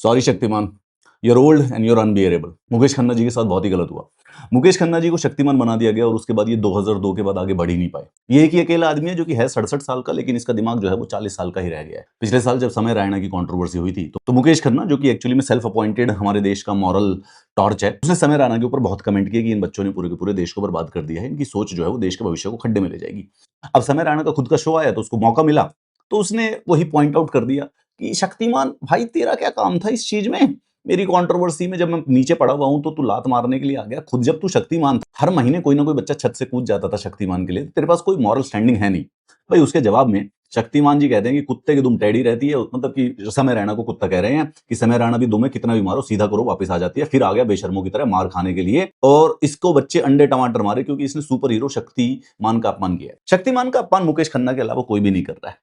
Sorry Shaktimaan, you're old and you're unbearable. Mukesh Khanna ji के साथ बहुत ही गलत हुआ। मुकेश खन्ना जी को शक्तिमान बना दिया गया और उसके बाद ये 2002 के बाद आगे बढ़ ही नहीं पाए। ये एक ही अकेला आदमी है जो कि है 67 साल का, लेकिन इसका दिमाग जो है वो 40 साल का ही रह गया है। पिछले साल जब समय रैना की कंट्रोवर्सी हुई थी तो मुकेश खन्ना, जो कि एक्चुअली में सेल्फ अपॉइंटेड हमारे देश का मॉरल टॉर्च है, उसने समय रैना के ऊपर बहुत कमेंट किया कि इन बच्चों ने पूरे के पूरे देश को बर्बाद कर दिया है, इनकी सोच जो है वो देश के भविष्य को खड्डे में ले जाएगी। अब समय रैना का खुद का शो आया तो उसको मौका मिला, तो उसने वही पॉइंट आउट कर दिया कि शक्तिमान भाई तेरा क्या काम था इस चीज में, मेरी कंट्रोवर्सी में जब मैं नीचे पड़ा हुआ हूं तो तू लात मारने के लिए आ गया। खुद जब तू शक्तिमान था, हर महीने कोई ना कोई बच्चा छत से कूद जाता था शक्तिमान के लिए, तेरे पास कोई मॉरल स्टैंडिंग है नहीं। भाई उसके जवाब में शक्तिमान जी कहते हैं कि कुत्ते की दुम टेढ़ी रहती है, मतलब कि समय रैना को कुत्ता कह रहे हैं कि समय रैना भी दुम है, कितना भी मारो सीधा करो वापस आ जाती है। फिर आ गया बेशर्मों की तरह मार खाने के लिए, और इसको बच्चे अंडे टमाटर मारे क्योंकि इसने सुपर हीरो शक्तिमान का अपमान किया है। शक्तिमान का अपमान मुकेश खन्ना के अलावा कोई भी नहीं कर रहा है।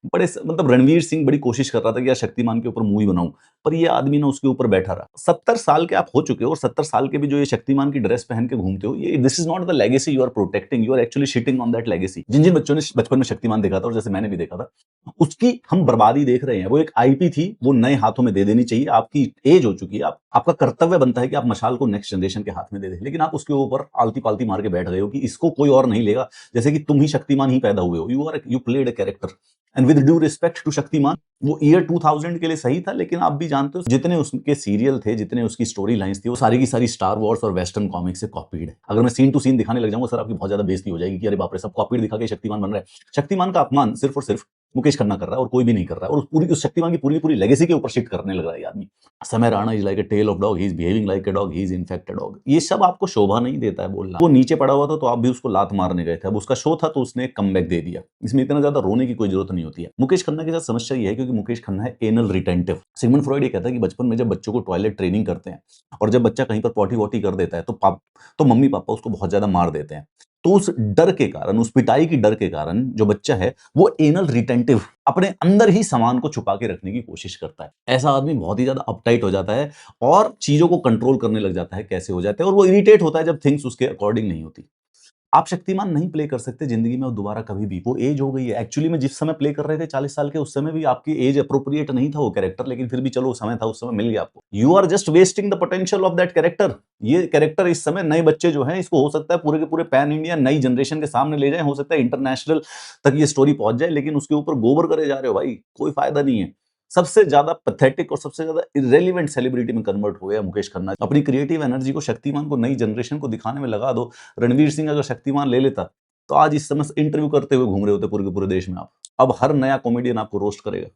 मतलब रणवीर सिंह बड़ी कोशिश कर रहा था कि यार शक्तिमान के ऊपर मूवी बनाऊं, पर ये आदमी ना उसके ऊपर बैठा रहा। 70 साल के आप हो चुके हो और 70 साल के भी जो ये शक्तिमान की ड्रेस पहन के घूमते हो, ये this is not the legacy you are protecting, you are actually shitting on that legacy. जिन जिन बच्चों ने बचपन में शक्तिमान देखा था, और जैसे मैंने भी देखा था, उसकी हम बर्बादी देख रहे हैं। वो एक आईपी थी, वो नए हाथों में दे देनी चाहिए। आपकी एज हो चुकी है, आपका कर्तव्य बनता है कि आप मशाल को नेक्स्ट जनरेशन के हाथ में दे दें, लेकिन आप उसके ऊपर आलती पालती मार के बैठ गए हो कि इसको कोई और नहीं लेगा, जैसे कि तुम ही शक्तिमान ही पैदा हुए हो। You played a character, and with due respect to Shaktimaan, वो ईयर 2000 के लिए सही था, लेकिन आप भी जानते हो जितने उसके सीरियल थे, जितने उसकी स्टोरी लाइंस थी, वो सारी की सारी स्टार वॉर्स और वेस्टर्न कॉमिक्स से कॉपीड है। अगर मैं सीन टू सीन दिखाने लग जाऊंगा सर, आपकी बहुत ज्यादा बेइज्जती हो जाएगी कि अरे बाप रे, सब कॉपीड दिखा के शक्तिमान बन रहा है। शक्तिमान का अपमान सिर्फ और सिर्फ मुकेश खन्ना कर रहा है और कोई भी नहीं कर रहा है, और उस शक्तिमान की पूरी पूरी लेगेसी के ऊपर शिट करने लग रहा है ये आदमी। Samay Raina is like a tale of dog, he is behaving like a dog, he is in fact a dog. ये सब आपको शोभा नहीं देता है बोलना। वो नीचे पड़ा हुआ था तो आप भी उसको लात मारने गए थे, अब उसका शो था तो उसने एक कमबैक दे दिया। इसमें इतना ज्यादा रोने की कोई जरूरत नहीं होती है। मुकेश खन्ना के साथ समस्या ये है क्योंकि मुकेश खन्ना है एनल रिटेंटिव। सिगमंड फ्रॉइड ये कहता है कि बचपन में जब बच्चों को टॉयलेट ट्रेनिंग करते हैं और जब बच्चा कहीं पर पॉटी वॉटी कर देता है तो मम्मी पापा उसको बहुत ज्यादा मार देते हैं। तो उस डर के कारण, उस पिटाई की डर के कारण जो बच्चा है वो एनल रिटेंटिव, अपने अंदर ही सामान को छुपा के रखने की कोशिश करता है। ऐसा आदमी बहुत ही ज्यादा अपटाइट हो जाता है और चीजों को कंट्रोल करने लग जाता है, कैसे हो जाता है, और वो इरिटेट होता है जब थिंग्स उसके अकॉर्डिंग नहीं होती। आप शक्तिमान नहीं प्ले कर सकते जिंदगी में और दोबारा कभी भी, वो एज हो गई है। एक्चुअली में जिस समय प्ले कर रहे थे 40 साल के, उस समय भी आपकी एज अप्रोप्रिएट नहीं था वो कैरेक्टर, लेकिन फिर भी चलो समय था, उस समय मिल गया आपको। You are just wasting the potential of that character. ये कैरेक्टर इस समय नए बच्चे जो हैं, इसको हो सकता है पूरे के पूरे पैन इंडिया नई जनरेशन के सामने ले जाए, हो सकता है इंटरनेशनल तक ये स्टोरी पहुंच जाए, लेकिन उसके ऊपर गोबर करे जा रहे हो भाई, कोई फायदा नहीं है। सबसे ज्यादा पैथेटिक और सबसे ज्यादा इरेलीवेंट सेलिब्रिटी में कन्वर्ट हो गया मुकेश खन्ना। अपनी क्रिएटिव एनर्जी को शक्तिमान को नई जनरेशन को दिखाने में लगा दो। रणवीर सिंह अगर शक्तिमान ले लेता तो आज इस समय इंटरव्यू करते हुए घूम रहे होते पूरे के पूरे देश में आप। अब हर नया कॉमेडियन आपको रोस्ट करेगा।